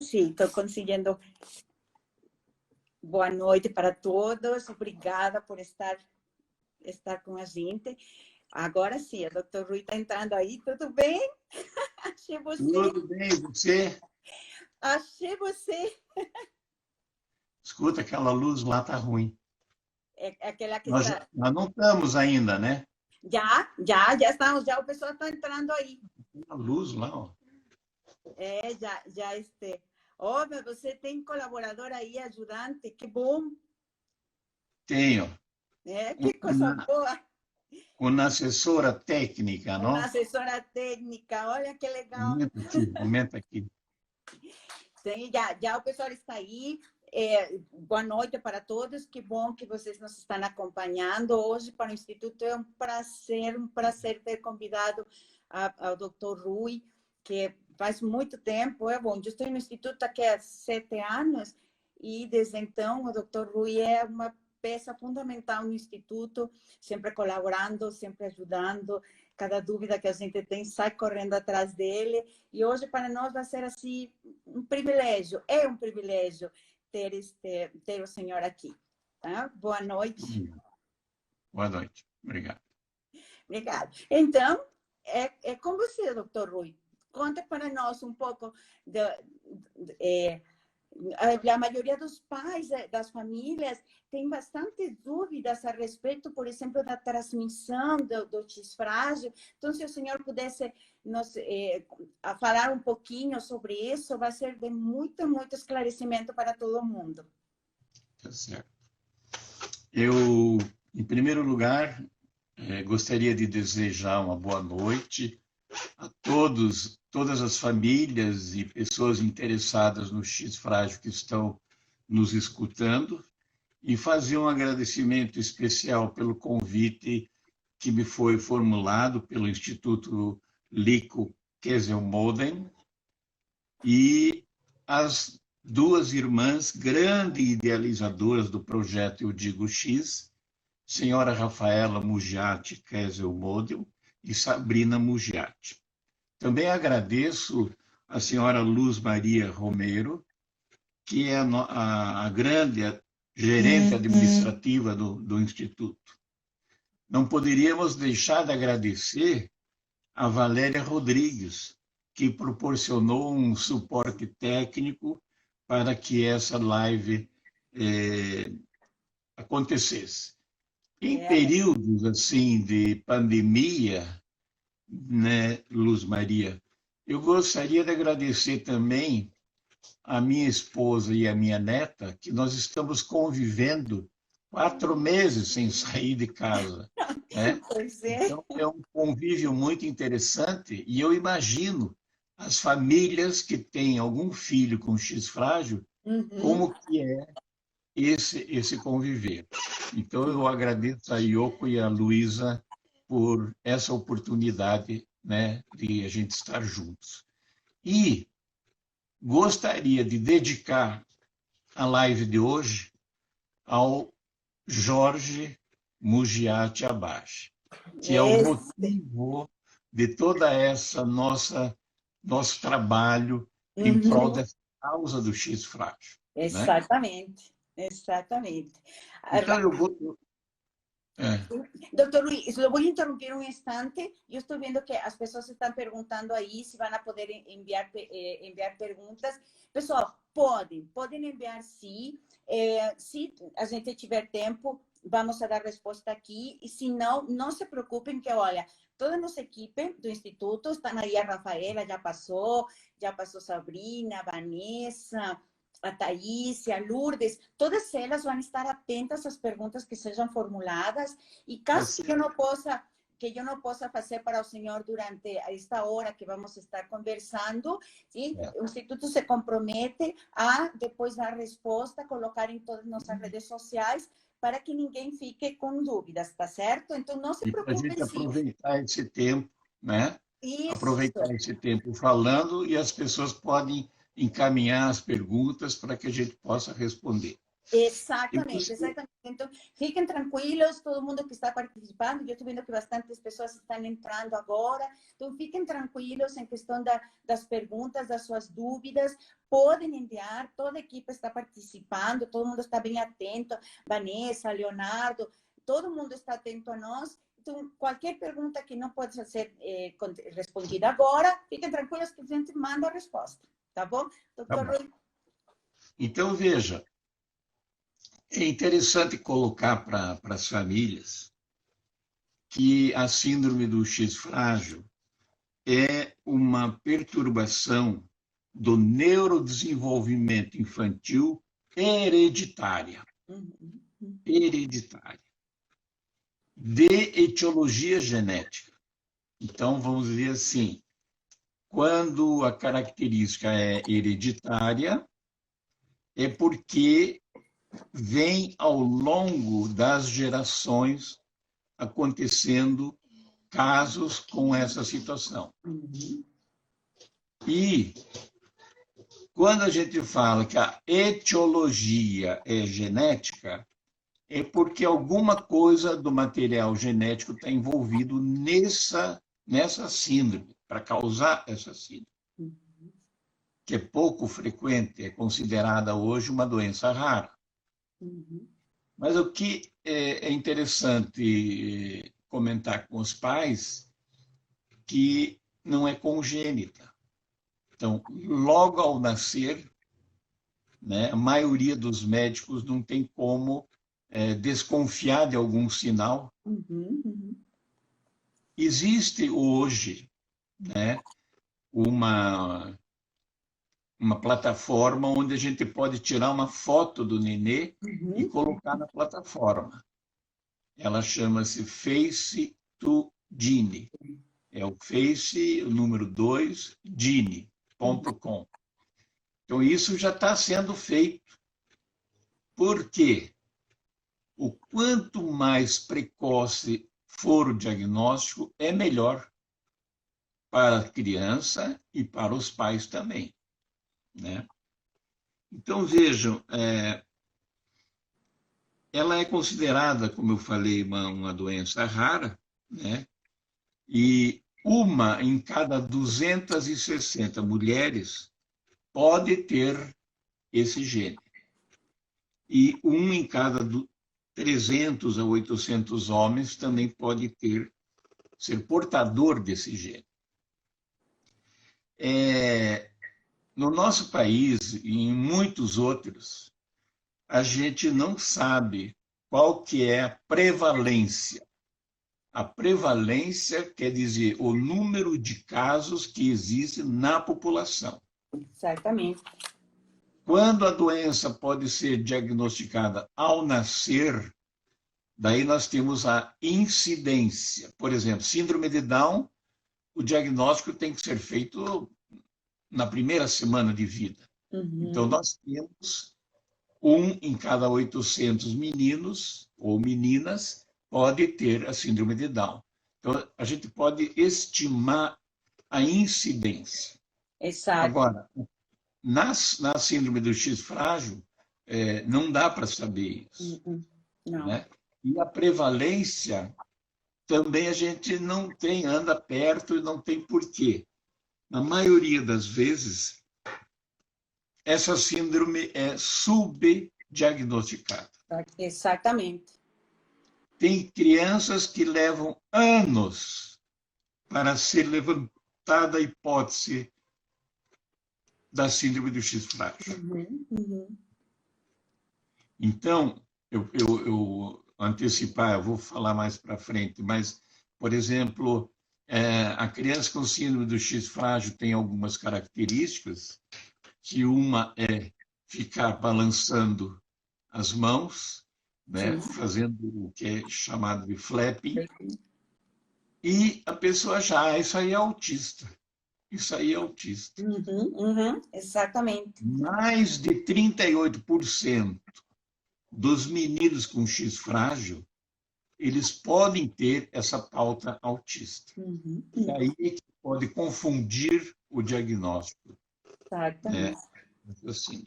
Sim, estou conseguindo. Boa noite para todos. Obrigada por estar com a gente. Agora sim, o doutor Rui está entrando aí. Tudo bem? Achei você. Tudo bem, você? Achei você. Escuta, aquela luz lá está ruim. É aquela que Nós, está... nós não estamos ainda, né? Já estamos, já o pessoal está entrando aí. A luz lá, ó. Já este. Oh, mas você tem colaborador aí, ajudante, que bom. Tenho. Que coisa boa. Uma assessora técnica, Uma não? assessora técnica, olha que legal. Aumenta aqui. Sim, já o pessoal está aí. Boa noite para todos. Que bom que vocês nos estão acompanhando hoje para o Instituto. É um prazer ter convidado ao Dr. Rui, que faz muito tempo. Eu estou no Instituto aqui há 7 anos e desde então o Dr. Rui é uma peça fundamental no Instituto, sempre colaborando, sempre ajudando. Cada dúvida que a gente tem, sai correndo atrás dele. E hoje, para nós, vai ser assim um privilégio. É um privilégio ter o senhor aqui. Tá? Boa noite. Boa noite. Obrigado. Obrigada. Então, é com você, doutor Rui. Conta para nós um pouco a maioria dos pais das famílias tem bastante dúvidas a respeito, por exemplo, da transmissão do X-frágil. Então, se o senhor pudesse nos falar um pouquinho sobre isso, vai ser de muito esclarecimento para todo mundo. Tá certo. Eu, em primeiro lugar, gostaria de desejar uma boa noite a todas as famílias e pessoas interessadas no X-frágil que estão nos escutando e fazer um agradecimento especial pelo convite que me foi formulado pelo Instituto Lico Kieselmoden e as duas irmãs grandes idealizadoras do projeto Eu Digo X, senhora Rafaela Mugiati Kieselmoden e Sabrina Mugiati. Também agradeço a senhora Luz Maria Romero, que é a grande gerente administrativa do Instituto. Não poderíamos deixar de agradecer a Valéria Rodrigues, que proporcionou um suporte técnico para que essa live acontecesse. Em períodos assim de pandemia, né, Luz Maria, eu gostaria de agradecer também a minha esposa e a minha neta, que nós estamos convivendo 4 meses sem sair de casa, né? Pois é. Então, é um convívio muito interessante e eu imagino as famílias que têm algum filho com X-frágil, como que é esse conviver. Então, eu agradeço a Yoko e a Luísa por essa oportunidade, né, de a gente estar juntos. E gostaria de dedicar a live de hoje ao Jorge Mugiati Abache, que é o motivo de toda essa nosso trabalho em prol dessa causa do X-frágil. Exatamente, né? Exatamente. Então, eu vou... Doutor Luis, lo voy a interrumpir un instante. Yo estoy viendo que as pessoas estão perguntando aí se vão poder enviar perguntas. Pessoal, podem enviar sim. Se a gente tiver tempo, vamos a dar resposta aqui. E se não, não se preocupem que, olha, toda a nossa equipe do Instituto, estão aí a Rafaela, já passou Sabrina, Vanessa, a Thaís, a Lourdes, todas elas vão estar atentas às perguntas que sejam formuladas e caso que eu não possa fazer para o senhor durante esta hora que vamos estar conversando, sim? O Instituto se compromete a, depois da resposta, colocar em todas as nossas redes sociais para que ninguém fique com dúvidas, tá certo? Então, não se preocupe. A gente aproveitar esse tempo, né? Isso. Aproveitar esse tempo falando e as pessoas podem encaminhar as perguntas para que a gente possa responder. Exatamente, exatamente. Então, fiquem tranquilos, todo mundo que está participando. Eu estou vendo que bastantes pessoas estão entrando agora. Então, fiquem tranquilos em questão das perguntas, das suas dúvidas. Podem enviar, toda a equipe está participando, todo mundo está bem atento. Vanessa, Leonardo, todo mundo está atento a nós. Então, qualquer pergunta que não pode ser respondida agora, fiquem tranquilos que a gente manda a resposta. Tá bom? Doutor Rui? Então, veja, é interessante colocar para as famílias que a síndrome do X frágil é uma perturbação do neurodesenvolvimento infantil hereditária. Hereditária. De etiologia genética. Então, vamos dizer assim, quando a característica é hereditária, é porque vem ao longo das gerações acontecendo casos com essa situação. E quando a gente fala que a etiologia é genética, é porque alguma coisa do material genético está envolvido nessa síndrome, para causar essa síndrome, que é pouco frequente, é considerada hoje uma doença rara. Mas o que é interessante comentar com os pais, que não é congênita. Então, logo ao nascer, né, a maioria dos médicos não tem como desconfiar de algum sinal. Existe hoje, né, uma plataforma onde a gente pode tirar uma foto do nenê e colocar na plataforma. Ela chama-se Face to Gene. É o Face, o número 2, gene.com. Então, isso já está sendo feito. Por quê? O quanto mais precoce for o diagnóstico, é melhor para a criança e para os pais também, né? Então, vejam, ela é considerada, como eu falei, uma doença rara, né? E uma em cada 260 mulheres pode ter esse gene. E um em cada 300 a 800 homens também pode ser portador desse gene. No nosso país e em muitos outros, a gente não sabe qual que é a prevalência. A prevalência quer dizer o número de casos que existe na população. Certamente. Quando a doença pode ser diagnosticada ao nascer, daí nós temos a incidência. Por exemplo, síndrome de Down, o diagnóstico tem que ser feito na primeira semana de vida. Então, nós temos um em cada 800 meninos ou meninas pode ter a síndrome de Down. Então, a gente pode estimar a incidência. Exato. Agora, na síndrome do X frágil, não dá para saber isso. Não. Né? E a prevalência também a gente não tem, anda perto e não tem porquê. Na maioria das vezes, essa síndrome é subdiagnosticada. Exatamente. Tem crianças que levam anos para ser levantada a hipótese da síndrome do X frágil. Então, eu antecipar, eu vou falar mais para frente, mas, por exemplo, a criança com síndrome do X frágil tem algumas características, que uma é ficar balançando as mãos, né, fazendo o que é chamado de flapping, e a pessoa já, isso aí é autista. Isso aí é autista. Exatamente. Mais de 38% dos meninos com X frágil, eles podem ter essa pauta autista. E aí é que pode confundir o diagnóstico. Exatamente. Assim.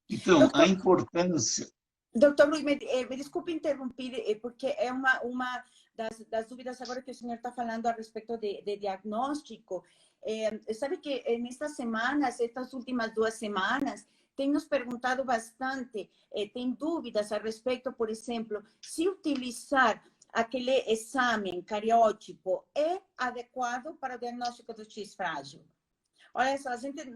Então, a importância... Doutor Luiz, me desculpe interromper, porque é uma das dúvidas agora que o senhor está falando a respeito de diagnóstico. Sabe que nestas semanas, estas últimas 2 semanas, tem nos perguntado bastante, tem dúvidas a respeito, por exemplo, se utilizar aquele exame cariótipo é adequado para o diagnóstico do X frágil. Olha só,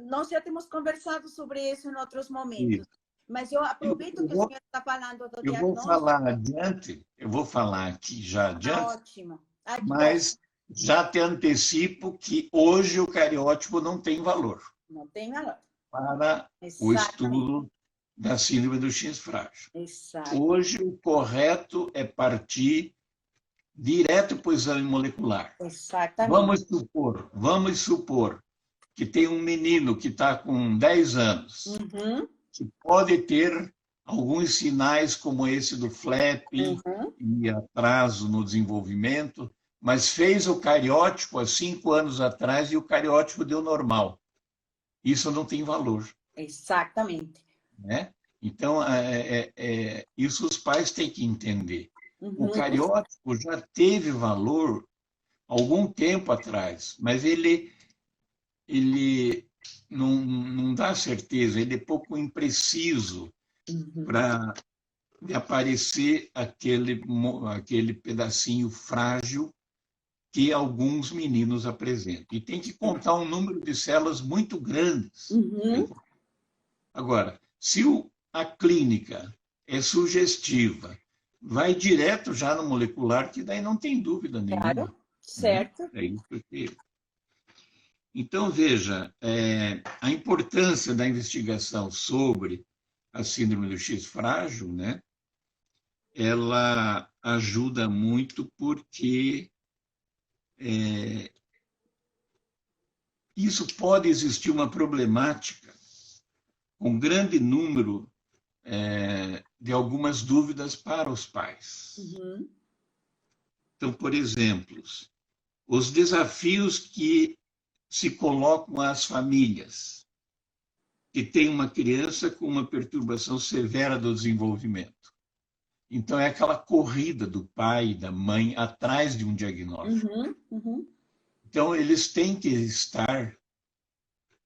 nós já temos conversado sobre isso em outros momentos. Isso. Mas eu aproveito que o senhor está falando do diagnóstico. Eu vou falar aqui já adiante. Ótimo. Mas já te antecipo que hoje o cariótipo não tem valor. Não tem valor. Para o estudo da síndrome do X frágil. Exato. Hoje o correto é partir direto para o exame molecular. Exatamente. Vamos supor que tem um menino que está com 10 anos, que pode ter alguns sinais como esse do flap e atraso no desenvolvimento, mas fez o cariótipo há 5 anos atrás e o cariótipo deu normal. Isso não tem valor. Exatamente. Né? Então, isso os pais têm que entender. O cariótipo já teve valor algum tempo atrás, mas ele não dá certeza, ele é pouco impreciso para aparecer aquele pedacinho frágil que alguns meninos apresentam. E tem que contar um número de células muito grandes. Agora, se a clínica é sugestiva, vai direto já no molecular, que daí não tem dúvida nenhuma. Claro, certo. Né? É isso que... Então, veja, a importância da investigação sobre a síndrome do X frágil, né? Ela ajuda muito porque isso pode existir uma problemática com grande número de algumas dúvidas para os pais. Então, por exemplo, os desafios que se colocam às famílias que têm uma criança com uma perturbação severa do desenvolvimento. Então, é aquela corrida do pai e da mãe atrás de um diagnóstico. Então, eles têm que estar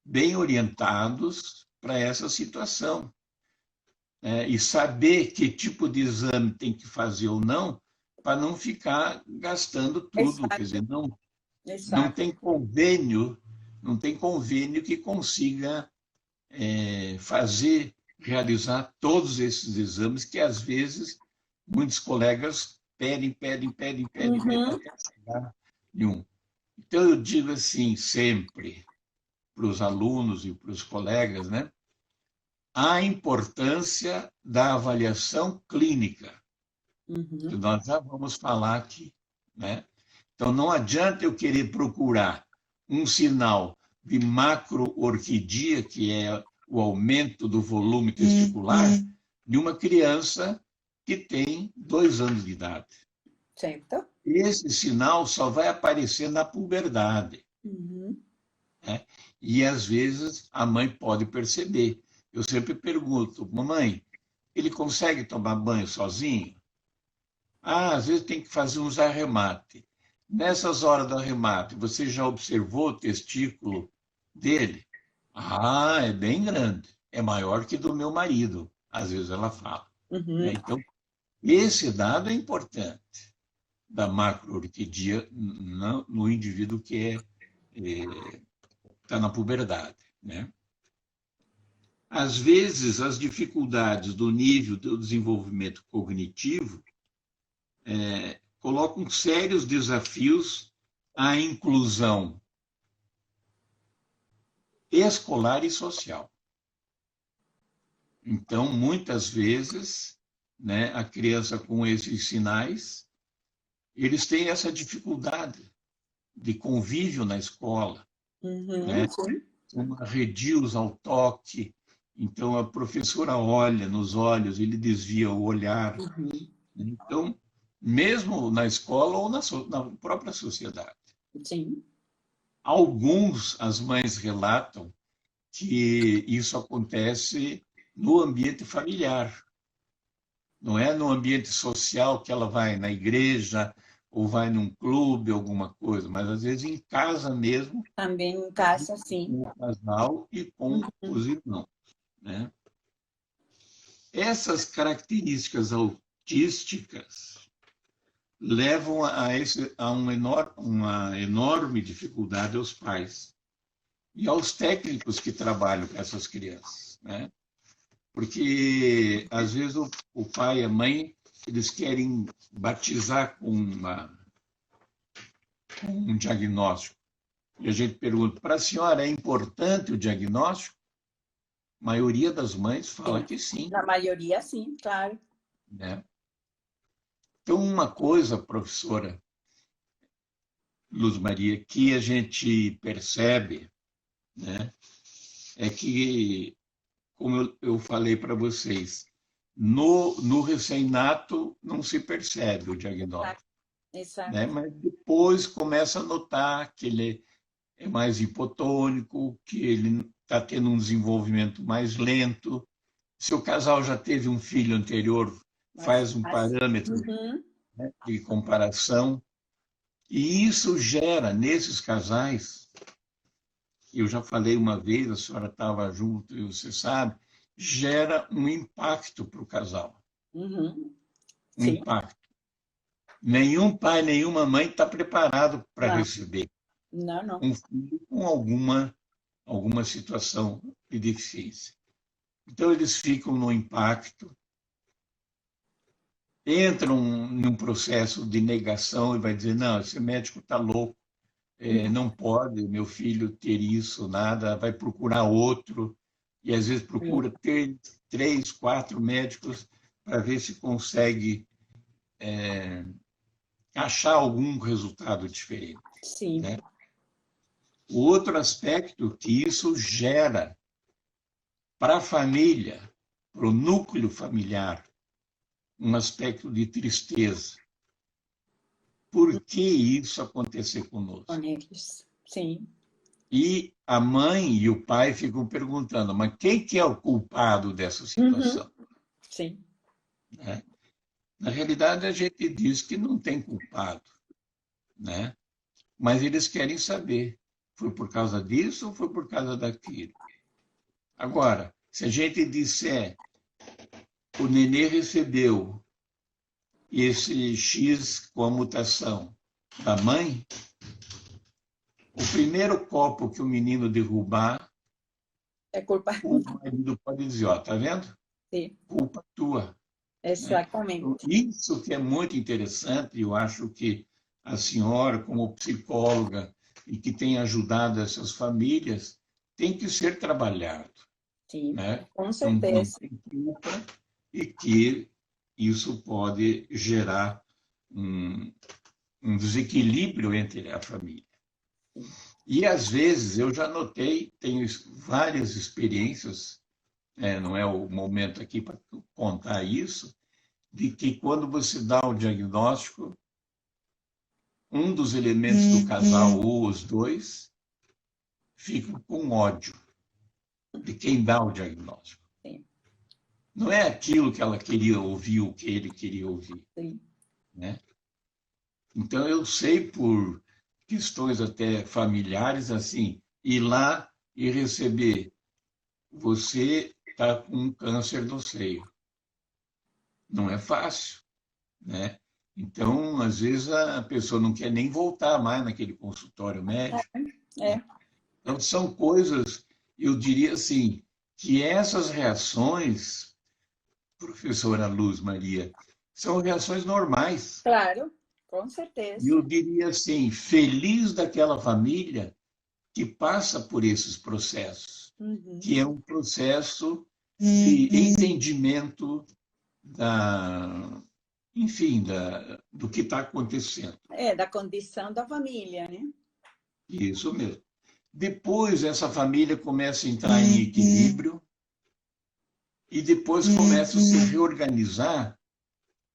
bem orientados para essa situação. E saber que tipo de exame tem que fazer ou não, para não ficar gastando tudo. Quer dizer, não tem convênio que consiga realizar todos esses exames que, às vezes, muitos colegas pedem até chegar em um. Então, eu digo assim, sempre, para os alunos e para os colegas, né? A importância da avaliação clínica, que nós já vamos falar aqui, né? Então, não adianta eu querer procurar um sinal de macroorquidia, que é o aumento do volume testicular, de uma criança que tem 2 anos de idade. Certo. Esse sinal só vai aparecer na puberdade. Né? E, às vezes, a mãe pode perceber. Eu sempre pergunto, mamãe, ele consegue tomar banho sozinho? Às vezes tem que fazer uns arremates. Nessas horas do arremate, você já observou o testículo dele? É bem grande. É maior que do meu marido. Às vezes ela fala. Então, esse dado é importante da macroorquidia no indivíduo que está na puberdade. Né? Às vezes, as dificuldades do nível do desenvolvimento cognitivo colocam sérios desafios à inclusão escolar e social. Então, muitas vezes, né, a criança com esses sinais, eles têm essa dificuldade de convívio na escola, né? São arredios ao toque. Então, a professora olha nos olhos, ele desvia o olhar. Então, mesmo na escola ou na própria sociedade. Sim. As mães relatam que isso acontece no ambiente familiar. Não é no ambiente social que ela vai na igreja ou vai num clube, alguma coisa, mas às vezes em casa mesmo. Também em casa, sim. Com o casal e com os irmãos, né? Essas características autísticas levam a uma enorme dificuldade aos pais e aos técnicos que trabalham com essas crianças, né? Porque, às vezes, o pai e a mãe, eles querem batizar com um diagnóstico. E a gente pergunta, para a senhora é importante o diagnóstico? A maioria das mães fala Sim. que sim. Na maioria, sim, claro. Né? Então, uma coisa, professora Luz Maria, que a gente percebe, né, é que, como eu falei para vocês, no recém-nato não se percebe o diagnóstico. Exato. Né? Mas depois começa a notar que ele é mais hipotônico, que ele está tendo um desenvolvimento mais lento. Se o casal já teve um filho anterior, faz um parâmetro, né, de comparação. E isso gera, nesses casais, eu já falei uma vez, a senhora estava junto e você sabe, gera um impacto para o casal. Um impacto. Nenhum pai, nenhuma mãe está preparado para receber um filho com alguma situação de deficiência. Então, eles ficam no impacto, entram num processo de negação e vai dizer, não, esse médico está louco, não pode meu filho ter isso, nada, vai procurar outro, e às vezes procura ter 3, 4 médicos para ver se consegue achar algum resultado diferente. Sim. Né? O outro aspecto que isso gera para a família, para o núcleo familiar, um aspecto de tristeza. Por que isso acontecer conosco? Com eles, sim. E a mãe e o pai ficam perguntando, mas quem que é o culpado dessa situação? Sim. Né? Na realidade, a gente diz que não tem culpado, né? Mas eles querem saber, foi por causa disso ou foi por causa daquilo? Agora, se a gente disser, o nenê recebeu esse X com a mutação da mãe, o primeiro copo que o menino derrubar, é culpa. O marido pode dizer, ó, tá vendo? Sim. Culpa tua. Exatamente. Né? Isso que é muito interessante, eu acho que a senhora, como psicóloga, e que tem ajudado essas famílias, tem que ser trabalhado. Sim, né? com certeza. Não tem culpa, e que isso pode gerar um desequilíbrio entre a família. E, às vezes, eu já notei, tenho várias experiências, não é o momento aqui para contar isso, de que quando você dá o diagnóstico, um dos elementos do casal, ou os dois, ficam com ódio de quem dá o diagnóstico. Sim. Não é aquilo que ela queria ouvir, o que ele queria ouvir. Sim. Né? Então, eu sei por questões até familiares, assim, ir lá e receber, você está com câncer no seio. Não é fácil, né? Então, às vezes, a pessoa não quer nem voltar mais naquele consultório médico. Então, são coisas, eu diria assim, que essas reações, professora Luz Maria, são reações normais. Claro, com certeza. E eu diria assim, feliz daquela família que passa por esses processos, que é um processo de entendimento do que está acontecendo. Da condição da família, né? Isso mesmo. Depois, essa família começa a entrar em equilíbrio e depois começa a se reorganizar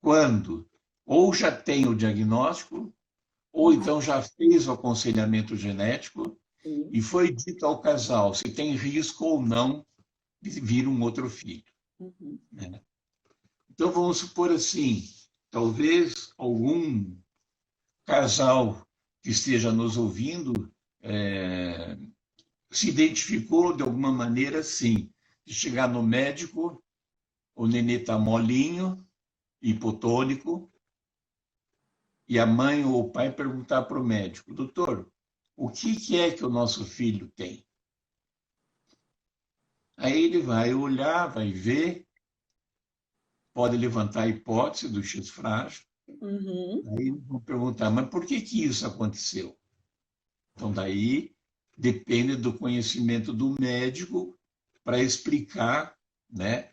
quando ou já tem o diagnóstico, ou então já fez o aconselhamento genético e foi dito ao casal se tem risco ou não vir um outro filho. Né? Então, vamos supor assim, talvez algum casal que esteja nos ouvindo se identificou de alguma maneira, sim, de chegar no médico, o nenê está molinho, hipotônico, e a mãe ou o pai perguntar para o médico: doutor, o que é que o nosso filho tem? Aí ele vai olhar, vai ver, pode levantar a hipótese do X frágil. Aí vão perguntar: mas por que isso aconteceu? Então, daí depende do conhecimento do médico para explicar, né,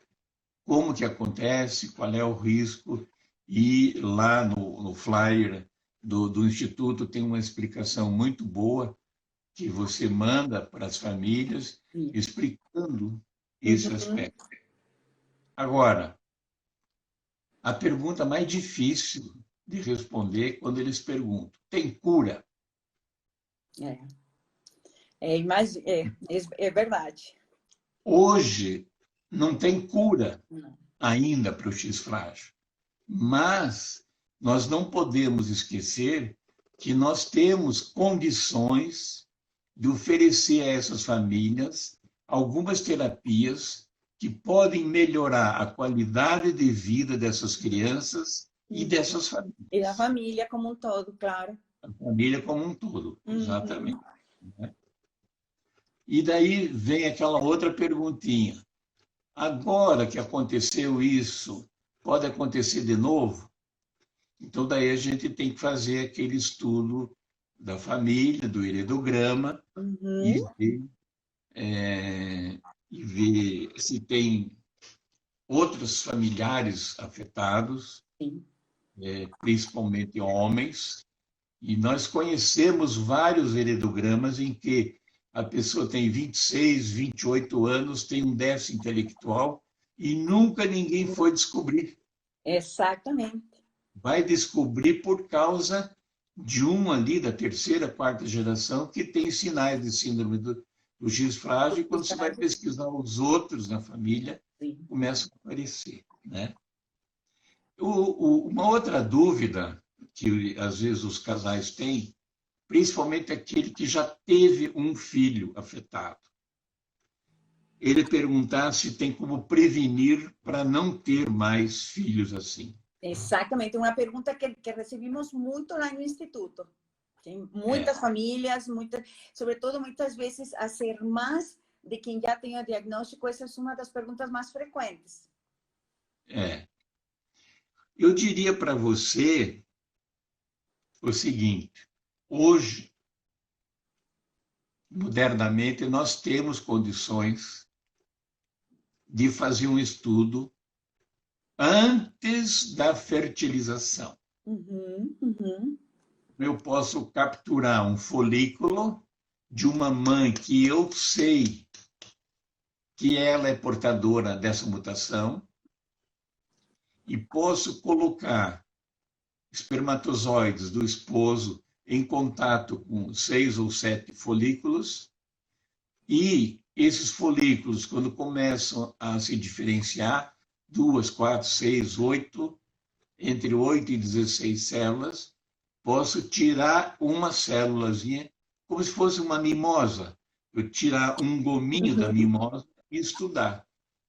como que acontece, qual é o risco. E lá no flyer do Instituto tem uma explicação muito boa que você manda para as famílias, explicando esse aspecto. Agora, a pergunta mais difícil de responder quando eles perguntam: tem cura? É verdade. Hoje não tem cura ainda para o X frágil, mas nós não podemos esquecer que nós temos condições de oferecer a essas famílias algumas terapias que podem melhorar a qualidade de vida dessas crianças e dessas famílias. E da família como um todo, claro. A família como um todo, exatamente. E daí vem aquela outra perguntinha. Agora que aconteceu isso, pode acontecer de novo? Então, daí a gente tem que fazer aquele estudo da família, do heredograma, e ver se tem outros familiares afetados, principalmente homens. E nós conhecemos vários heredogramas em que a pessoa tem 26, 28 anos, tem um déficit intelectual e nunca ninguém foi descobrir. Exatamente. Vai descobrir por causa de um ali da terceira, quarta geração que tem sinais de síndrome do X frágil, e quando você vai pesquisar os outros na família, começam a aparecer, né? Uma outra dúvida que às vezes os casais têm, principalmente aquele que já teve um filho afetado, ele perguntar se tem como prevenir para não ter mais filhos assim. Exatamente, uma pergunta que recebemos muito lá no Instituto. Tem muitas famílias, sobretudo muitas vezes as irmãs de quem já tem o diagnóstico, essa é uma das perguntas mais frequentes. Eu diria para você o seguinte: hoje, modernamente, nós temos condições de fazer um estudo antes da fertilização. Eu posso capturar um folículo de uma mãe que eu sei que ela é portadora dessa mutação e posso colocar espermatozoides do esposo em contato com 6 ou 7 folículos, e esses folículos, quando começam a se diferenciar, 2, 4, 6, 8, entre 8 e 16 células, posso tirar uma célulazinha, como se fosse uma mimosa. Eu tirar um gominho da mimosa e estudar.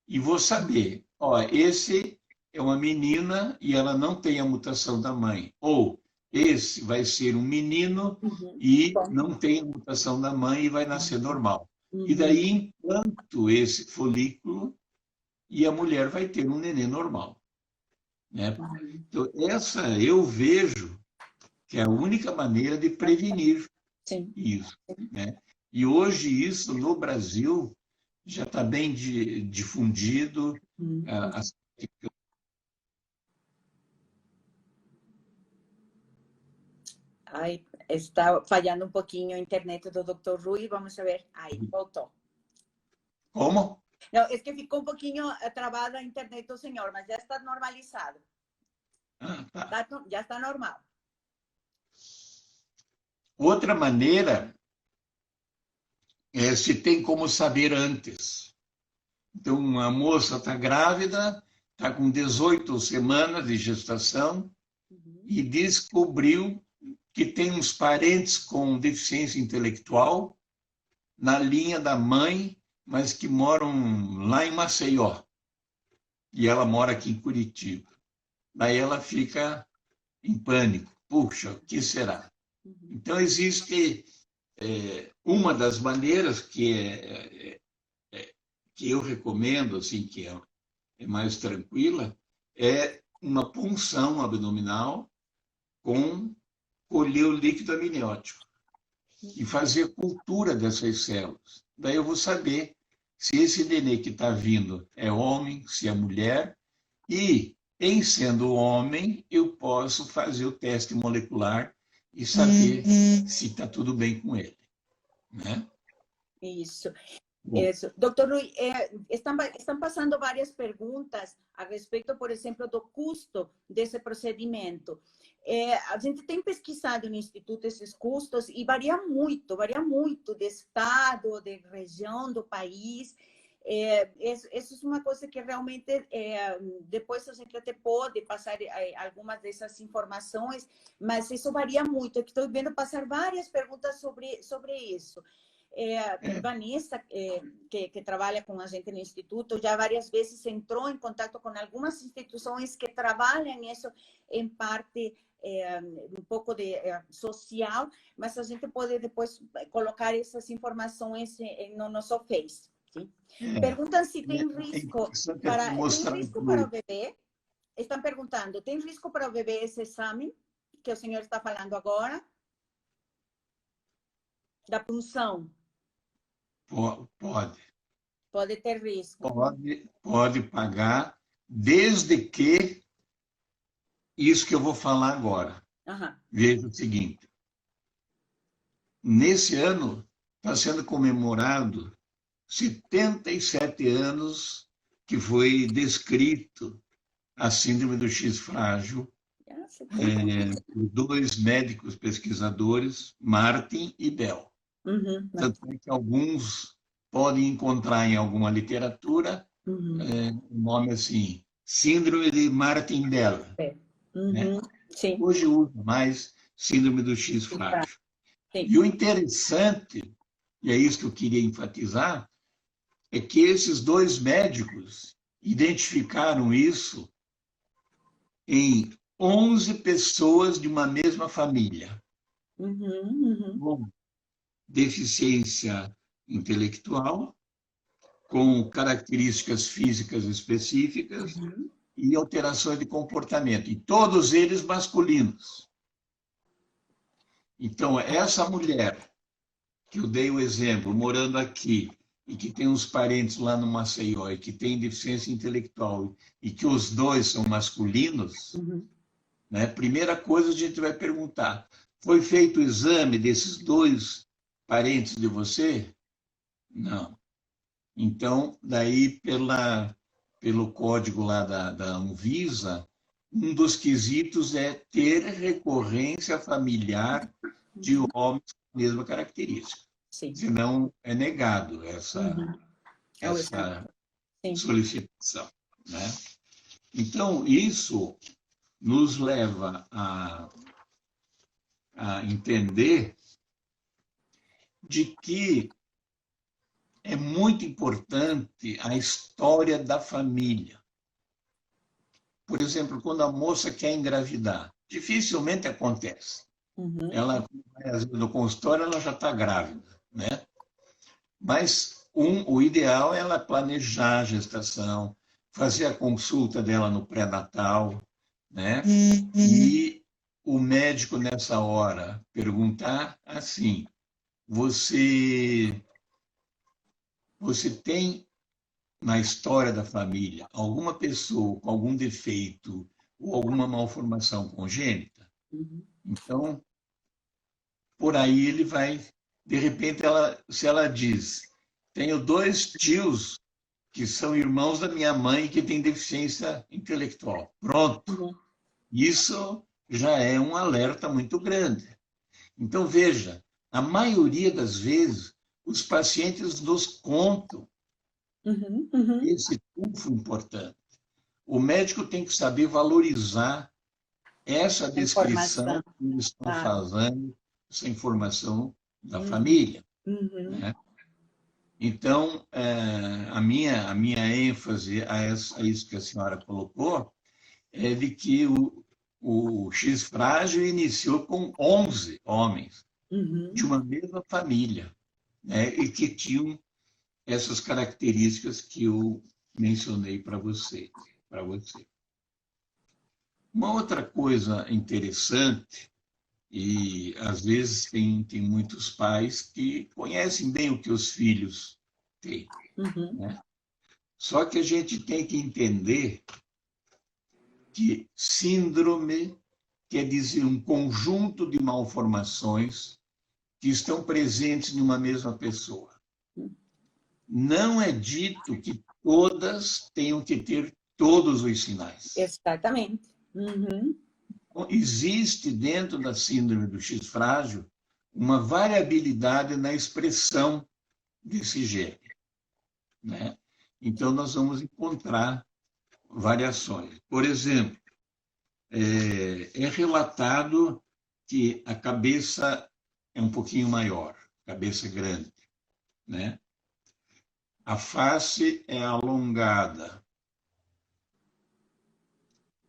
E vou saber, esse é uma menina e ela não tem a mutação da mãe. Ou esse vai ser um menino e não tem a mutação da mãe e vai nascer normal. E daí implanto esse folículo e a mulher vai ter um nenê normal. Né? Então, essa eu vejo que é a única maneira de prevenir isso. Né? E hoje isso no Brasil já está bem difundido. Ai, está falhando um pouquinho a internet do Dr. Rui. Vamos ver. Aí, voltou. Como? Não, é que ficou um pouquinho travada a internet do senhor, mas já está normalizado. Tá. Já está normal. Outra maneira é se tem como saber antes. Então, uma moça está grávida, está com 18 semanas de gestação e descobriu que tem uns parentes com deficiência intelectual na linha da mãe, mas que moram lá em Maceió. E ela mora aqui em Curitiba. Daí ela fica em pânico. Puxa, o que será? Então, existe uma das maneiras que eu recomendo, assim, que é mais tranquila, é uma punção abdominal com colher o líquido amniótico e fazer a cultura dessas células. Daí eu vou saber se esse nenê que está vindo é homem, se é mulher, e, em sendo homem, eu posso fazer o teste molecular e saber se está tudo bem com ele. Né? Isso. Isso. Doutor Rui, estão passando várias perguntas a respeito, por exemplo, do custo desse procedimento. A gente tem pesquisado no Instituto esses custos e varia muito de estado, de região do país. Isso é uma coisa que realmente depois a gente até pode passar algumas dessas informações, mas isso varia muito. Estou vendo passar várias perguntas sobre isso. Vanessa, que trabalha com a gente no Instituto, já várias vezes entrou em contato com algumas instituições que trabalham isso em parte um pouco de social, mas a gente pode depois colocar essas informações no nosso Face. Sim? Perguntam se tem risco para o bebê. Estão perguntando, tem risco para o bebê esse exame que o senhor está falando agora? Da punção? Pode. Pode ter risco. Pode pagar, desde que isso que eu vou falar agora. Veja o seguinte. Nesse ano está sendo comemorado 77 anos que foi descrito a síndrome do X frágil por dois médicos pesquisadores, Martin e Bell. Tanto é que alguns podem encontrar em alguma literatura um nome assim, Síndrome de Martin-Bell. Né? Hoje usa mais Síndrome do X frágil. E o interessante, e é isso que eu queria enfatizar, é que esses dois médicos identificaram isso em 11 pessoas de uma mesma família. Com deficiência intelectual, com características físicas específicas e alterações de comportamento, e todos eles masculinos. Então, essa mulher, que eu dei o exemplo, morando aqui, e que tem uns parentes lá no Maceió, e que tem deficiência intelectual, e que os dois são masculinos, né? Primeira coisa a gente vai perguntar, foi feito o exame desses dois parentes de você? Não. Então, daí, pelo código lá da Anvisa, um dos quesitos é ter recorrência familiar de homens com a mesma característica. Senão, é negado essa solicitação. Né? Então, isso nos leva a entender de que é muito importante a história da família. Por exemplo, quando a moça quer engravidar, dificilmente acontece. Ela, no consultório, ela já está grávida, né? Mas o ideal é ela planejar a gestação, fazer a consulta dela no pré-natal, né? E o médico, nessa hora, perguntar assim, você tem na história da família alguma pessoa com algum defeito ou alguma malformação congênita? Então, por aí ele vai, de repente, se ela diz, tenho 2 tios que são irmãos da minha mãe que têm deficiência intelectual. Pronto. Isso já é um alerta muito grande. Então, veja, a maioria das vezes, os pacientes nos contam Esse trunfo importante. O médico tem que saber valorizar essa descrição que eles estão fazendo, essa informação da família. Né? Então, a minha ênfase a isso que a senhora colocou é de que o X Frágil iniciou com 11 homens de uma mesma família, né? E que tinham essas características que eu mencionei para você. Uma outra coisa interessante, e às vezes tem muitos pais que conhecem bem o que os filhos têm, né? Só que a gente tem que entender que síndrome quer dizer um conjunto de malformações que estão presentes numa mesma pessoa. Não é dito que todas tenham que ter todos os sinais. Exatamente. Existe dentro da síndrome do X frágil uma variabilidade na expressão desse gene, né? Então, nós vamos encontrar variações. Por exemplo, é relatado que a cabeça é um pouquinho maior, cabeça grande, né? A face é alongada.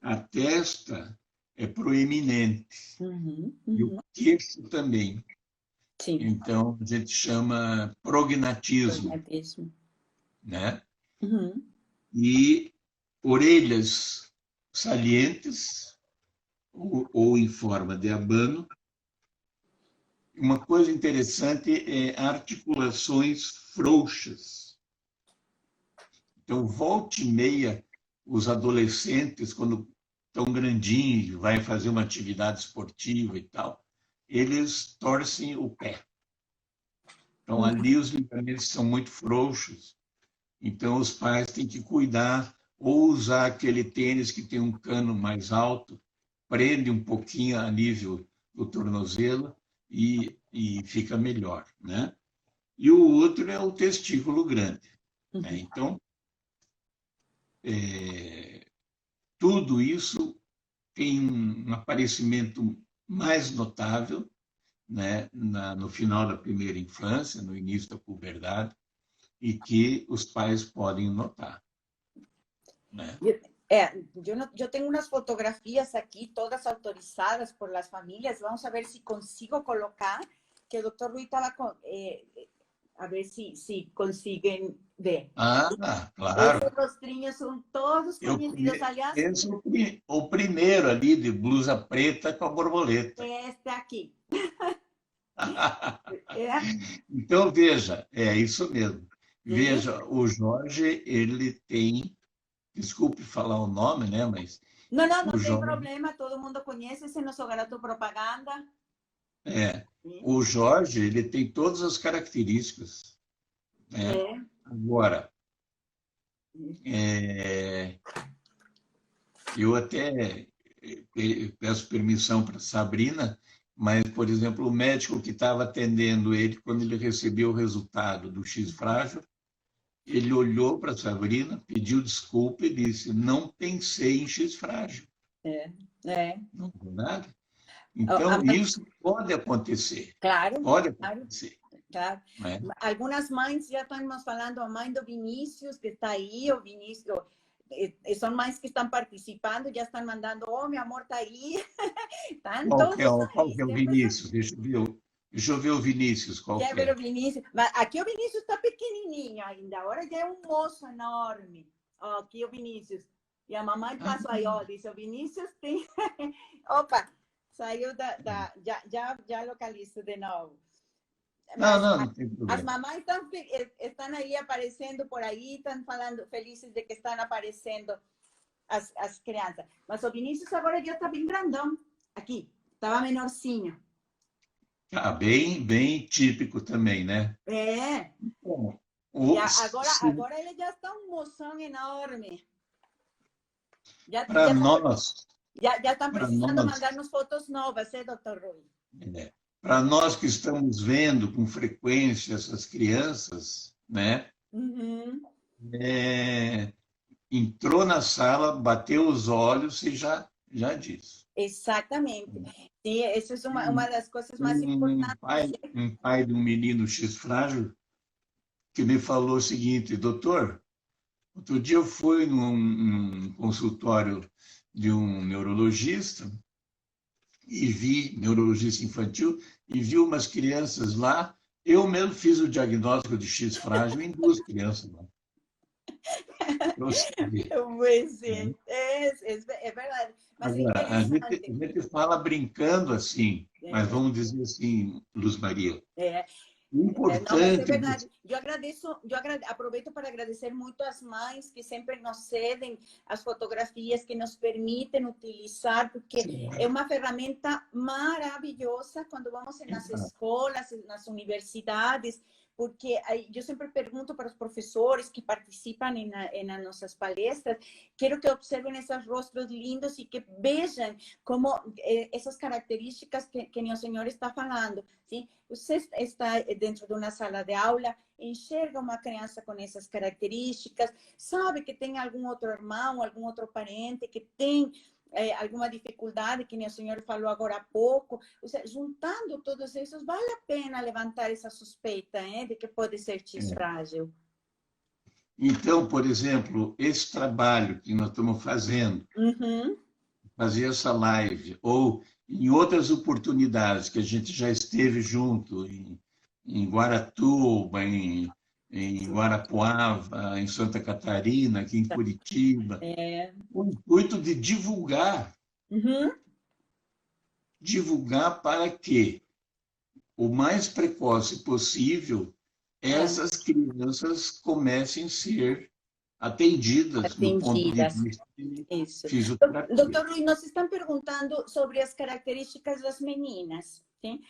A testa é proeminente. E o queixo também. Sim. Então, a gente chama prognatismo. Né? E orelhas salientes ou em forma de abano. Uma coisa interessante é articulações frouxas. Então, volta e meia, os adolescentes, quando estão grandinhos, vai fazer uma atividade esportiva e tal, eles torcem o pé. Então, ali os ligamentos são muito frouxos. Então, os pais têm que cuidar ou usar aquele tênis que tem um cano mais alto, prende um pouquinho a nível do tornozelo e fica melhor, né? E o outro é o testículo grande. Né? Então, tudo isso tem um aparecimento mais notável, né, no final da primeira infância, no início da puberdade, e que os pais podem notar. Né? Eu tenho umas fotografias aqui, todas autorizadas por las famílias. Vamos a ver se consigo colocar, que o doutor Rui estava a ver se conseguem ver. Claro. Esses rostrinhos são todos conhecidos, aliás. Esse é o primeiro ali, de blusa preta com a borboleta. Este aqui. Então, veja, é isso mesmo. Veja, o Jorge, ele tem... Desculpe falar o nome, né? Mas... Não tem problema, todo mundo conhece esse nosso garoto propaganda. O Jorge, ele tem todas as características. Né? Agora, eu até peço permissão para a Sabrina, mas, por exemplo, o médico que estava atendendo ele, quando ele recebeu o resultado do X frágil, ele olhou para a Sabrina, pediu desculpa e disse: não pensei em X frágil. Não é nada? Então, isso pode acontecer. Claro. Pode acontecer. Claro. Né? Algumas mães já estão nos falando, a mãe do Vinícius, que está aí, o Vinícius, são mães que estão participando, já estão mandando, meu amor, está aí. Qual que é o Vinícius? Deixa eu ver o Vinícius. Quer ver o Vinícius? Mas aqui o Vinícius está pequenininho ainda, agora já é um moço enorme. Aqui o Vinícius. E a mamãe passou aí, disse, o Vinícius tem... Opa, saiu já localizo de novo. Não tem problema. As mamães estão aí aparecendo por aí, estão falando, felizes de que estão aparecendo as crianças. Mas o Vinícius agora já está bem grandão. Aqui, estava menorzinho. Bem típico também, né? Bom, agora ele já está um moção enorme. Para nós... Já estão precisando mandar-nos fotos novas, doutor Rui? Para nós que estamos vendo com frequência essas crianças, né? entrou na sala, bateu os olhos e já disse. Exatamente. Sim, essa é uma das coisas mais importantes. Um pai de um menino X frágil que me falou o seguinte: doutor, outro dia eu fui num consultório de um neurologista neurologista infantil, e vi umas crianças lá. Eu mesmo fiz o diagnóstico de X frágil em 2 crianças lá. Pois é verdade. Mas agora, é interessante. a gente fala brincando assim, mas vamos dizer assim, Luz Maria. Não, mas é verdade. Aproveito para agradecer muito às mães que sempre nos cedem as fotografias, que nos permitem utilizar, porque é uma ferramenta maravilhosa quando vamos nas escolas, nas universidades, porque eu sempre pergunto para os professores que participam nas nossas palestras, quero que observem esses rostos lindos e que vejam como essas características que o senhor está falando, sim? Você está dentro de uma sala de aula, enxerga uma criança com essas características, sabe que tem algum outro irmão, algum outro parente que tem alguma dificuldade, que o senhor falou agora há pouco. Ou seja, juntando todos esses, vale a pena levantar essa suspeita de que pode ser X frágil. Então, por exemplo, esse trabalho que nós estamos fazendo, fazer essa live, ou em outras oportunidades que a gente já esteve junto, em Guaratuba, em Guarapuava, em Santa Catarina, aqui em Curitiba, o intuito de divulgar. Divulgar para que, o mais precoce possível, essas crianças comecem a ser atendidas do ponto de vista de fisioterapia. Doutor Rui, nos estão perguntando sobre as características das meninas. Sim?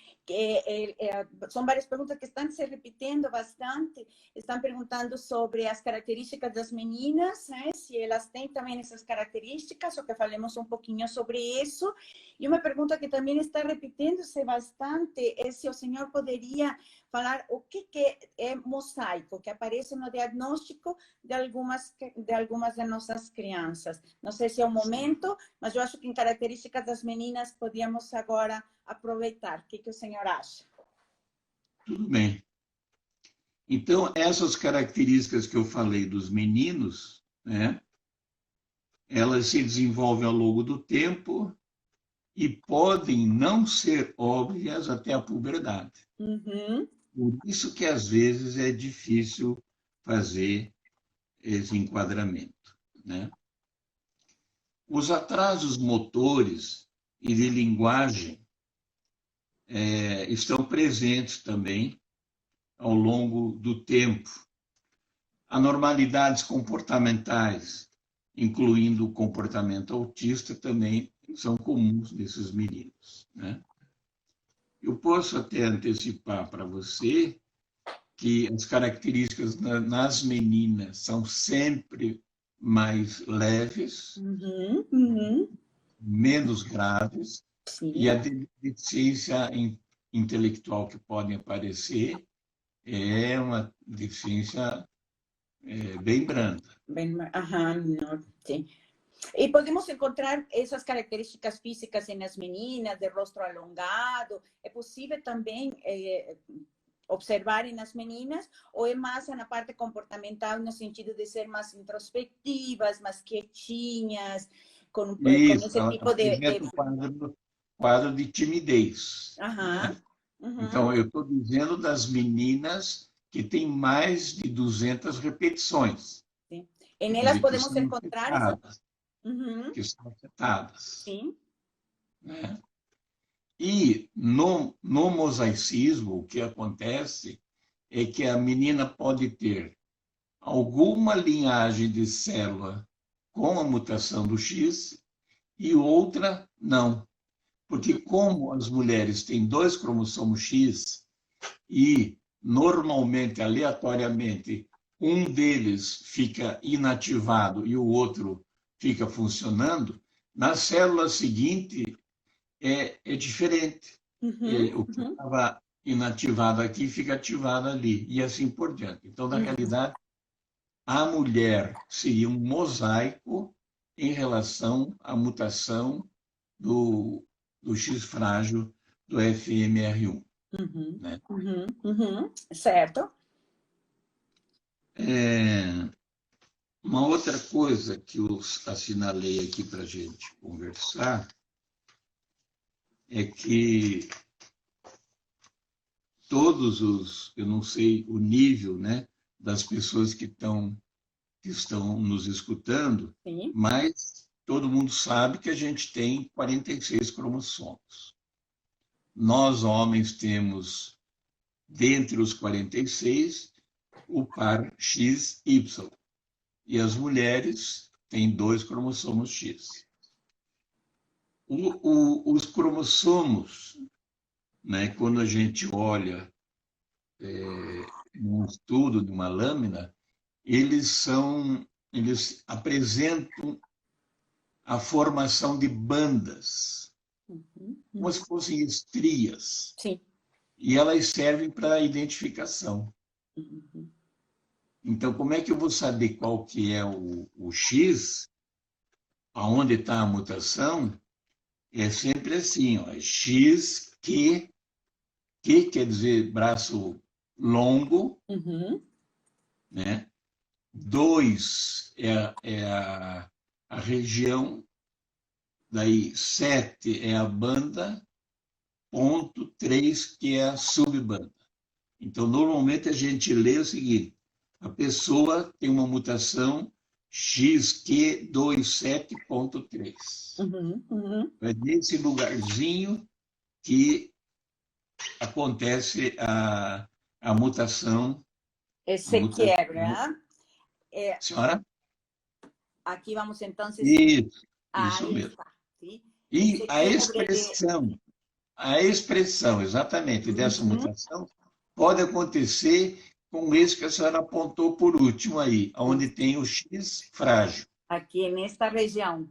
São várias perguntas que estão se repetindo bastante. Estão perguntando sobre as características das meninas, né? Se elas têm também essas características, ou que falemos um pouquinho sobre isso. E uma pergunta que também está repetindo-se bastante é se o senhor poderia falar o que é mosaico, que aparece no diagnóstico de algumas das nossas crianças. Não sei se é o momento, mas eu acho que em características das meninas podíamos agora aproveitar. O que o senhor acha? Tudo bem. Então, essas características que eu falei dos meninos, né, elas se desenvolvem ao longo do tempo e podem não ser óbvias até a puberdade. Por isso que, às vezes, é difícil fazer esse enquadramento, né? Os atrasos motores e de linguagem estão presentes também ao longo do tempo. Anormalidades comportamentais, incluindo o comportamento autista, também são comuns nesses meninos, né? Eu posso até antecipar para você que as características nas meninas são sempre mais leves, menos graves, e a deficiência intelectual que pode aparecer é uma deficiência bem branda. Sim. E podemos encontrar essas características físicas nas meninas, de rosto alongado. É possível também observar nas meninas, ou é mais na parte comportamental, no sentido de ser mais introspectivas, mais quietinhas, com esse tipo de quadro de timidez. Né? Então, eu estou dizendo das meninas que têm mais de 200 repetições. Sim. E nelas podemos encontrar... que são afetadas. Sim. Né? E no mosaicismo, o que acontece é que a menina pode ter alguma linhagem de célula com a mutação do X e outra não. Porque como as mulheres têm 2 cromossomos X e, normalmente, aleatoriamente, um deles fica inativado e o outro fica funcionando, na célula seguinte é diferente. O que estava inativado aqui fica ativado ali, e assim por diante. Então, na realidade, a mulher seria um mosaico em relação à mutação do X frágil do FMR1. Né? Certo. Uma outra coisa que eu assinalei aqui para a gente conversar é que todos os, eu não sei o nível, né, das pessoas que estão nos escutando, Sim. mas todo mundo sabe que a gente tem 46 cromossomos. Nós, homens, temos, dentre os 46, o par XY. E as mulheres têm 2 cromossomos X. Os cromossomos, né, quando a gente olha num estudo de uma lâmina, eles apresentam a formação de bandas, como se fossem estrias. Sim. E elas servem para identificação. Então, como é que eu vou saber qual que é o X, aonde está a mutação? É sempre assim, ó, X, Q quer dizer braço longo, né? 2 é a região, daí 7 é a banda, ponto 3 que é a subbanda. Então, normalmente a gente lê o seguinte, a pessoa tem uma mutação XQ27.3. É nesse lugarzinho que acontece a mutação. Esse quebra, né? Senhora? Aqui vamos, então... Isso mesmo. Está, ¿sí? E a expressão exatamente dessa mutação pode acontecer com esse que a senhora apontou por último aí, onde tem o X frágil. Aqui nesta região.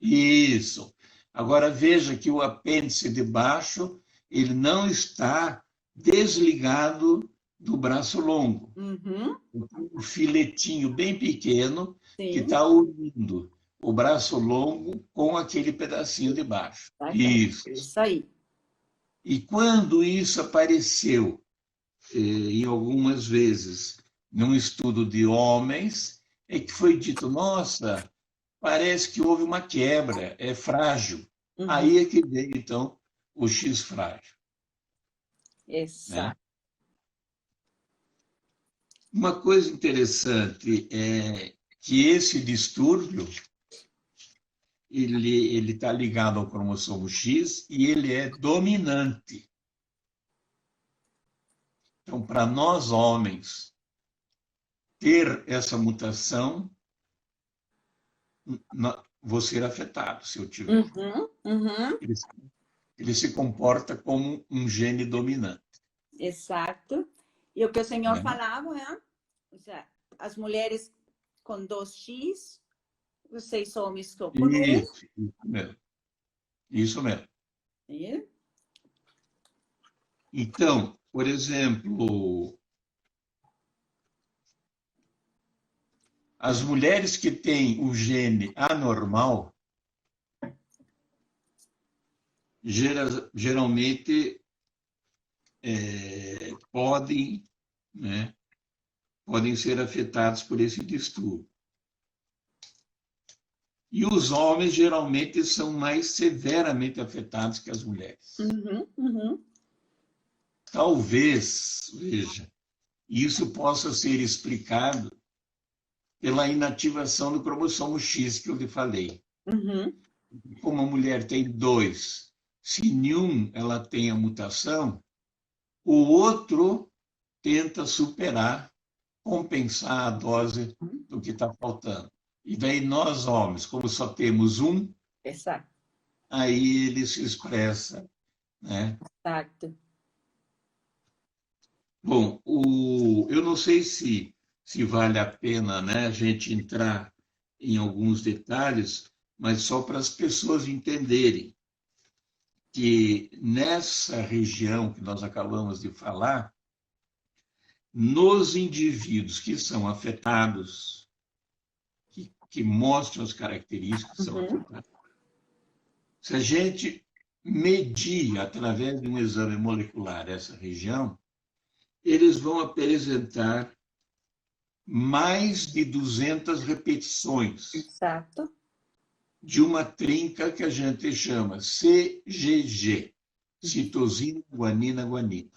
Isso. Agora veja que o apêndice de baixo, ele não está desligado do braço longo. Um filetinho bem pequeno que está unindo o braço longo com aquele pedacinho de baixo. Isso aí. E quando isso apareceu, em algumas vezes, num estudo de homens, é que foi dito, nossa, parece que houve uma quebra, é frágil. Aí é que veio, então, o X frágil. Exato. Né? Uma coisa interessante é que esse distúrbio ele está ligado ao cromossomo X e ele é dominante. Então, para nós homens, ter essa mutação, vou ser afetado se eu tiver. Ele se comporta como um gene dominante. Exato. E o que o senhor falava, né? As mulheres com 2X, vocês homens com 1. Isso mesmo. Isso mesmo. Então, por exemplo, as mulheres que têm o gene anormal, geralmente podem ser afetados por esse distúrbio. E os homens geralmente são mais severamente afetados que as mulheres. Talvez, veja, isso possa ser explicado pela inativação do cromossomo X que eu lhe falei. Como a mulher tem 2, se nenhum ela tem a mutação, o outro tenta superar, compensar a dose do que está faltando. E daí nós, homens, como só temos um, exato, aí ele se expressa. Né? Exato. Bom, eu não sei se vale a pena, né, a gente entrar em alguns detalhes, mas só para as pessoas entenderem que nessa região que nós acabamos de falar, nos indivíduos que são afetados, que mostram as características que são afetadas, se a gente medir através de um exame molecular essa região, eles vão apresentar mais de 200 repetições. Exato. De uma trinca que a gente chama CGG, citosina, guanina, guanina.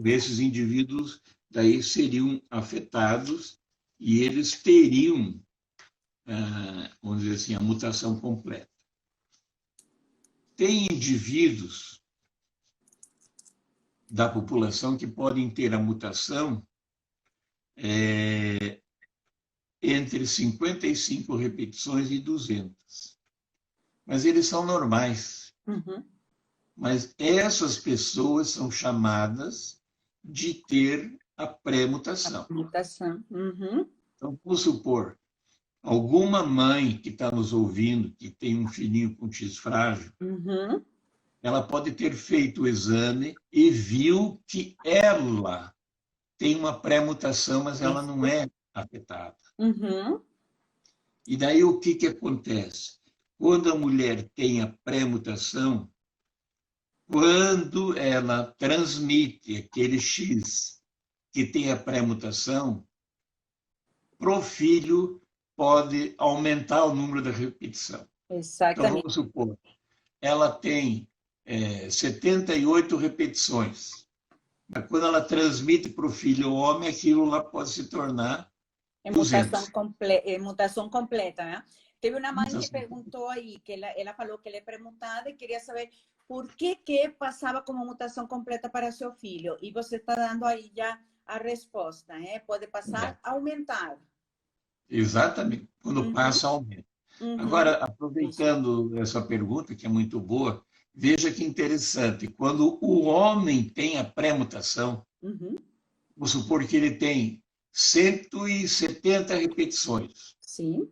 Esses indivíduos daí seriam afetados e eles teriam, vamos dizer assim, a mutação completa. Tem indivíduos da população que podem ter a mutação entre 55 repetições e 200. Mas eles são normais. Mas essas pessoas são chamadas de ter a pré-mutação. Então, vamos supor, alguma mãe que está nos ouvindo, que tem um filhinho com X frágil, ela pode ter feito o exame e viu que ela tem uma pré-mutação, mas ela não é afetada. E daí o que acontece? Quando a mulher tem a pré-mutação, quando ela transmite aquele X que tem a pré-mutação, para o filho pode aumentar o número da repetição. Exatamente. Então, vamos supor, ela tem 78 repetições. Mas quando ela transmite para o filho homem, aquilo lá pode se tornar 200. Mutação completa, né? Teve uma mãe que perguntou aí, que ela falou que ela é pré-mutada e queria saber por que passava como mutação completa para seu filho. E você está dando aí já a resposta, né? Pode passar a aumentar. Exatamente. Quando passa, aumenta. Agora, aproveitando essa pergunta, que é muito boa, veja que interessante. Quando o homem tem a pré-mutação, vamos supor que ele tem 170 repetições. Sim.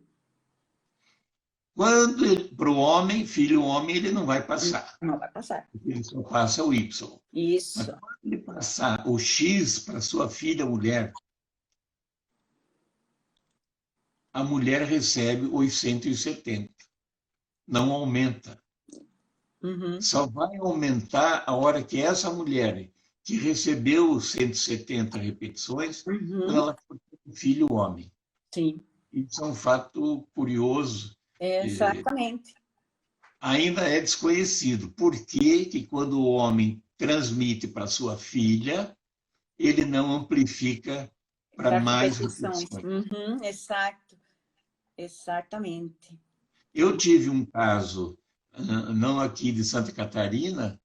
Quando para o homem, filho homem, ele não vai passar. Não vai passar. Ele só passa o Y. Isso. Mas quando ele passar o X para sua filha mulher, a mulher recebe os 170. Não aumenta. Só vai aumentar a hora que essa mulher, que recebeu os 170 repetições, quando ela for ter um filho homem. Sim. Isso é um fato curioso. Exatamente. Ainda é desconhecido. Por que quando o homem transmite para sua filha, ele não amplifica para mais repetições? Exato. Exatamente. Eu tive um caso, não aqui de Santa Catarina,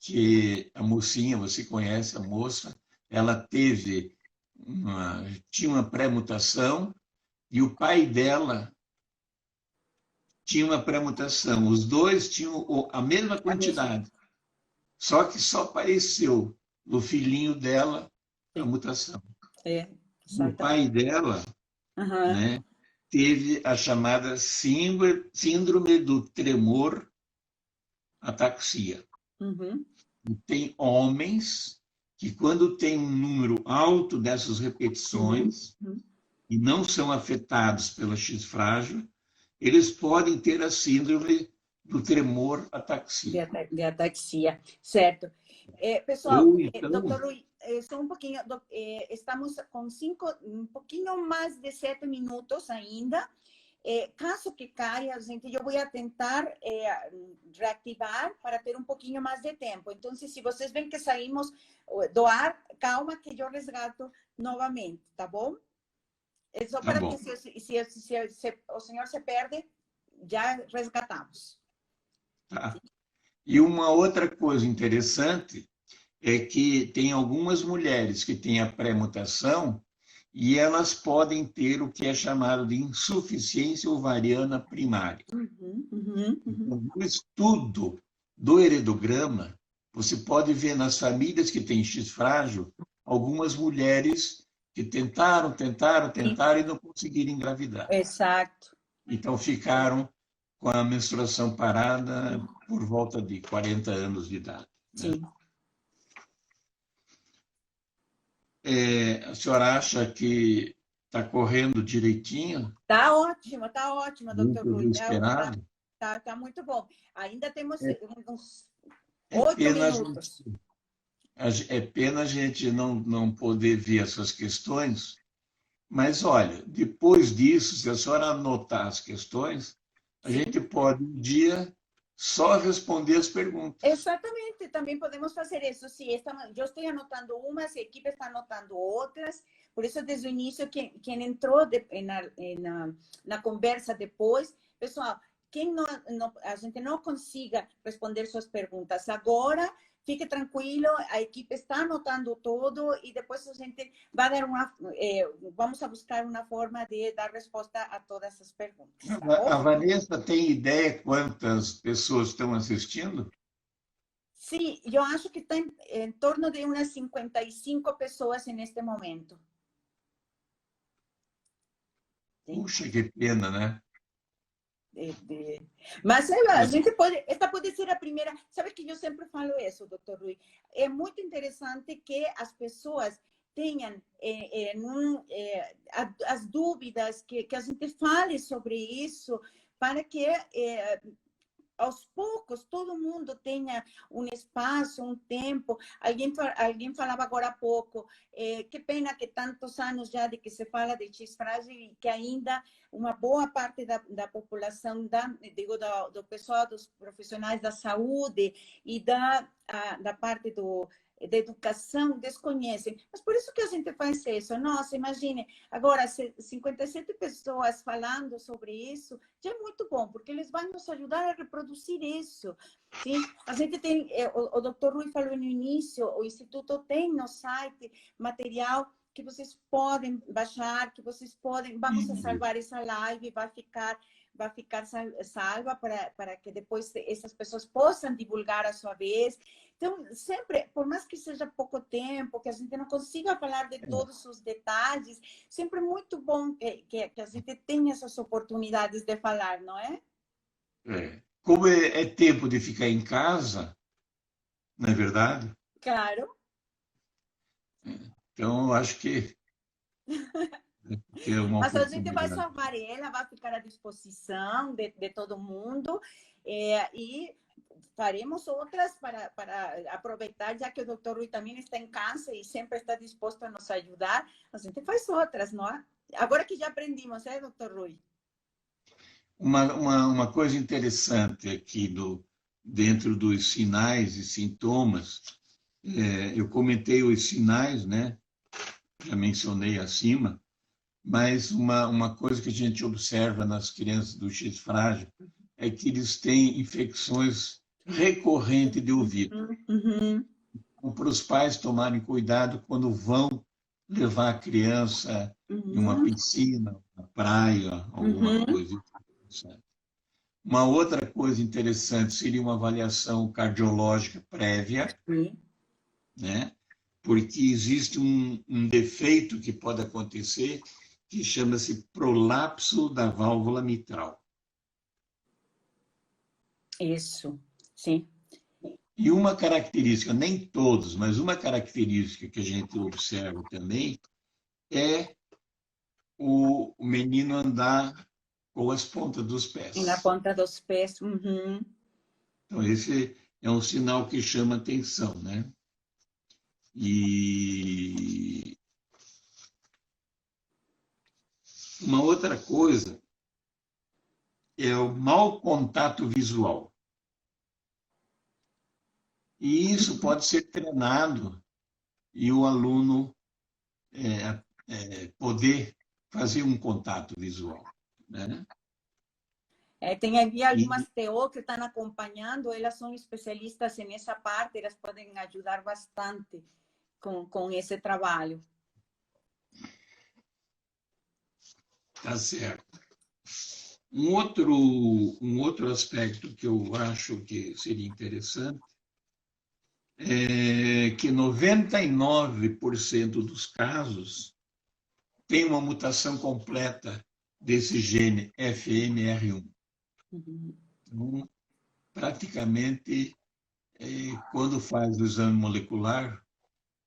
que a mocinha, você conhece a moça, ela tinha uma pré-mutação e o pai dela tinha uma pré-mutação. Os dois tinham a mesma quantidade, só que só apareceu no filhinho dela a mutação. O pai dela, né, teve a chamada síndrome do tremor ataxia. E tem homens que, quando tem um número alto dessas repetições e não são afetados pela X frágil, eles podem ter a síndrome do tremor ataxia. De ataxia, certo. Pessoal, então, doutor Rui, só um pouquinho, estamos com um pouquinho mais de 7 minutos ainda. Caso que caia, gente, eu vou tentar reativar para ter um pouquinho mais de tempo. Então, se vocês veem que saímos do ar, calma que eu resgato novamente, tá bom? É só para que se o senhor se perde, já resgatamos. Tá. E uma outra coisa interessante é que tem algumas mulheres que têm a pré-mutação e elas podem ter o que é chamado de insuficiência ovariana primária. No estudo do heredograma, você pode ver nas famílias que têm X frágil, algumas mulheres que tentaram e não conseguiram engravidar. Exato. Então, ficaram com a menstruação parada por volta de 40 anos de idade. Sim. Né? A senhora acha que está correndo direitinho? Tá ótima, doutor Dentro do Rui. esperado? Tá muito bom. Ainda temos É, uns é 8 pena minutos. é pena a gente não poder ver essas questões, mas olha, depois disso, se a senhora anotar as questões, a Sim, gente pode um dia só responder as perguntas. exatamente. Também podemos fazer isso. Sim, eu estou anotando umas, a equipe está anotando outras. Por isso, desde o início, quem entrou na conversa depois, pessoal, quem a gente não consiga responder suas perguntas agora, fique tranquilo, a equipe está anotando tudo e depois a gente vai dar vamos a buscar uma forma de dar resposta a todas as perguntas, tá A bom? Vanessa tem ideia quantas pessoas estão assistindo? Sim, eu acho que está em torno de umas 55 pessoas neste momento. Sim. Puxa, que pena, né? Mas a gente pode, esta pode ser a primeira. Sabe que eu sempre falo isso, doutor Rui? É muito interessante que as pessoas tenham as dúvidas, que a gente fale sobre isso, para que aos poucos, todo mundo tenha um espaço, um tempo. Alguém falava agora há pouco, que pena que tantos anos já de que se fala de X-frágil e que ainda uma boa parte da população, do pessoal, dos profissionais da saúde e da parte da educação desconhecem. Mas por isso que a gente faz isso. Nossa, imagine, agora 57 pessoas falando sobre isso, já é muito bom, porque eles vão nos ajudar a reproduzir isso. Sim? A gente tem, o doutor Rui falou no início, o Instituto tem no site material que vocês podem baixar, que vocês podem, vamos a salvar essa live, vai ficar salva para que depois essas pessoas possam divulgar a sua vez. Então, sempre, por mais que seja pouco tempo, que a gente não consiga falar de todos os detalhes, sempre é muito bom que a gente tenha essas oportunidades de falar, não é? Como é tempo de ficar em casa, não é verdade? Claro. Então, eu acho que é uma Mas a gente vai oportunidade. salvar ela, vai ficar à disposição de todo mundo e faremos outras para aproveitar, já que o doutor Rui também está em casa e sempre está disposto a nos ajudar, a gente faz outras, não é? Agora que já aprendimos, doutor Rui? Uma coisa interessante aqui dentro dos sinais e sintomas, eu comentei os sinais, né? Já mencionei acima, mas uma coisa que a gente observa nas crianças do X frágil é que eles têm infecções recorrentes de ouvido. Uhum. Então, para os pais tomarem cuidado quando vão levar a criança em uma piscina, na praia, alguma coisa. Uma outra coisa interessante seria uma avaliação cardiológica prévia, né? Porque existe um defeito que pode acontecer que chama-se prolapso da válvula mitral. Isso, sim. E uma característica, nem todos, mas uma característica que a gente observa também é o menino andar com as pontas dos E na pés. ponta dos pés. Uhum. Então, esse é um sinal que chama atenção, né? E uma outra coisa é o mau contato visual. E isso pode ser treinado e o aluno poder fazer um contato visual, né? Tem aqui algumas E, TO que estão acompanhando, elas são especialistas nessa parte, elas podem ajudar bastante com esse trabalho. tá certo. Um outro aspecto que eu acho que seria interessante é que 99% dos casos tem uma mutação completa desse gene FMR1. Uhum. Então, praticamente, quando faz o exame molecular,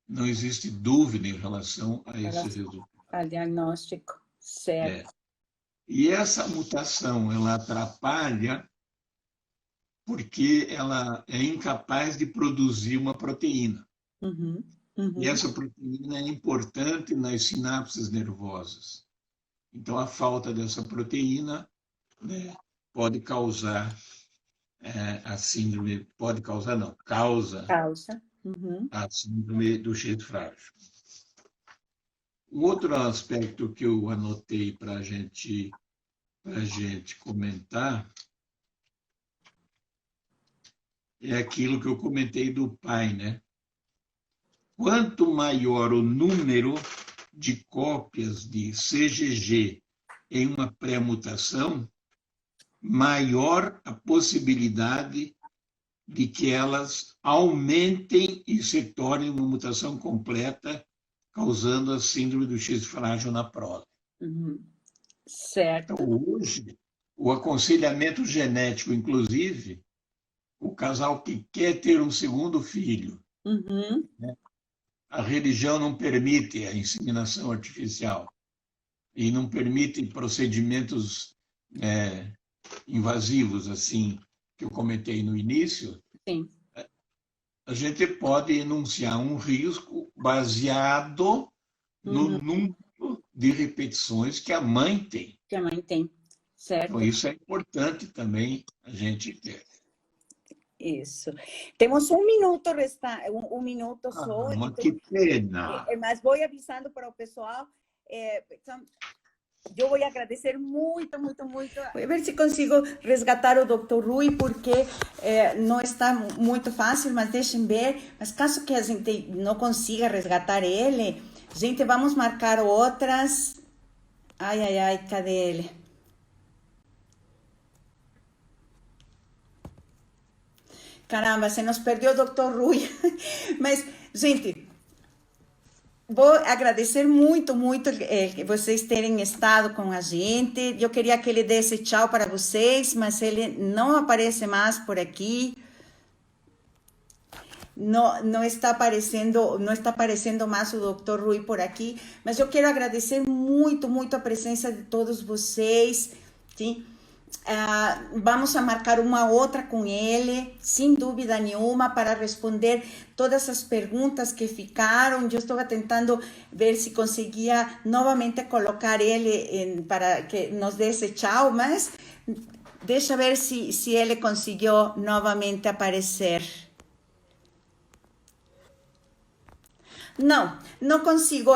não existe dúvida em relação a esse resultado. Ao diagnóstico, certo. E essa mutação, ela atrapalha porque ela é incapaz de produzir uma proteína. E essa proteína é importante nas sinapses nervosas. Então, a falta dessa proteína, né, pode causar a síndrome, pode causar não, causa a síndrome do X frágil. Um outro aspecto que eu anotei para a gente comentar é aquilo que eu comentei do pai, né? Quanto maior o número de cópias de CGG em uma pré-mutação, maior a possibilidade de que elas aumentem e se tornem uma mutação completa, causando a síndrome do X frágil na prole. Certo. Então, hoje, o aconselhamento genético, inclusive, o casal que quer ter um segundo filho, né? A religião não permite a inseminação artificial e não permite procedimentos invasivos, assim, que eu comentei no início. Sim. A gente pode enunciar um risco baseado no número de repetições que a mãe tem. Que a mãe tem, certo. Então, isso é importante também a gente ter. Isso. Temos um minuto um minuto só. Então, que pena! Mas vou avisando para o pessoal. Eu vou agradecer muito, muito, muito. Vou ver se consigo resgatar o Dr. Rui, porque não está muito fácil, mas deixem ver. Mas caso que a gente não consiga resgatar ele, gente, vamos marcar outras. Ai, cadê ele? Caramba, se nos perdeu o Dr. Rui. Mas, gente, vou agradecer muito, muito vocês terem estado com a gente. Eu queria que ele desse tchau para vocês, mas ele não aparece mais por aqui. Não está aparecendo mais o Dr. Rui por aqui. Mas eu quero agradecer muito, muito a presença de todos vocês, sim? Vamos a marcar uma outra com ele, sem dúvida nenhuma, para responder todas as perguntas que ficaram. Eu estava tentando ver se conseguia novamente colocar ele para que nos desse tchau, mas deixa ver se ele conseguiu novamente aparecer. Não consigo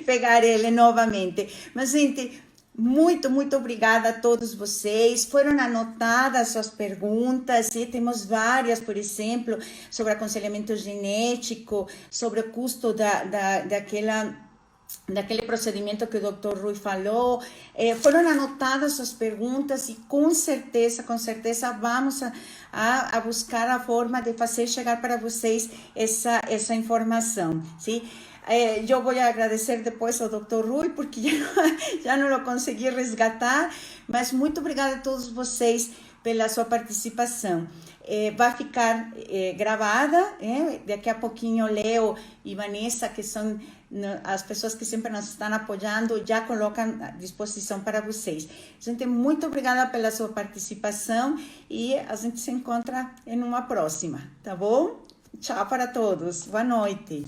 pegar ele novamente, mas, gente, muito, muito obrigada a todos vocês. Foram anotadas suas perguntas, e temos várias, por exemplo, sobre aconselhamento genético, sobre o custo daquele procedimento que o Dr. Rui falou. Foram anotadas suas perguntas e com certeza vamos a buscar a forma de fazer chegar para vocês essa informação, sim? Eu vou agradecer depois ao Dr. Rui, porque já não consegui resgatar, mas muito obrigada a todos vocês pela sua participação. Vai ficar gravada, daqui a pouquinho Leo e Vanessa, que são as pessoas que sempre nos estão apoiando, já colocam à disposição para vocês. Gente, muito obrigada pela sua participação e a gente se encontra em uma próxima, tá bom? Tchau para todos, boa noite.